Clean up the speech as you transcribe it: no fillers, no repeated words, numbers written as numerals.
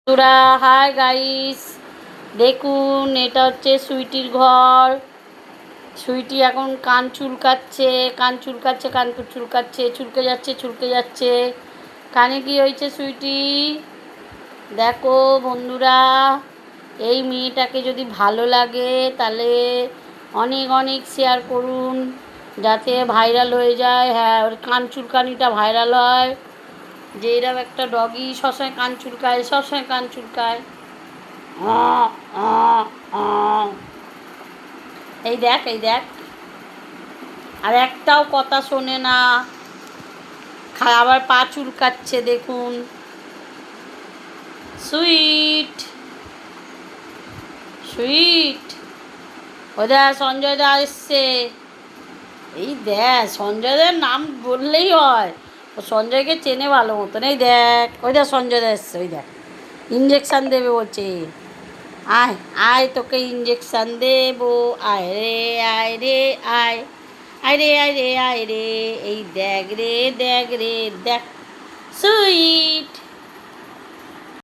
বন্ধুরা, hi guys. দেখুন, এটা হচ্ছে সুইটির ঘর। সুইটি এখন কান চুলকাচ্ছে, কান চুলকাচ্ছে, কান চুলকাচ্ছে, চুলকে যাচ্ছে। কানে কি হয়েছে সুইটি? দেখো বন্ধুরা, এই মেয়েটাকে যদি ভালো লাগে তাহলে অনেক অনেক শেয়ার করুন, যাতে ভাইরাল হয়ে যায়। হ্যাঁ, ওর কান চুলকানিটা ভাইরাল হয়, যে এরকম একটা ডগি সবসময় কান চুলকায়, সবসময় কান চুলকায়। এই দেখ, এই দেখ, আর একটাও কথা শোনে না, আবার পা চুলকাচ্ছে। দেখুন, সুইট সুইট। ওদের সঞ্জয় দা এসছে। এই দেখ, সঞ্জয় দার নাম বললেই হয়, ও সঞ্জয়কে চেনে ভালো মতন। এই দেখ, ওই দেখ সঞ্জয় দা এসছে, ওই দেখ ইঞ্জেকশান দেবে বলছে। আয় আয়, তোকে ইঞ্জেকশান দেবো, আয় রে আয় রে আয়, আয় রে আয় রে আয় রে। এই দেখ রে, দেখ রে, দেখ সুইট।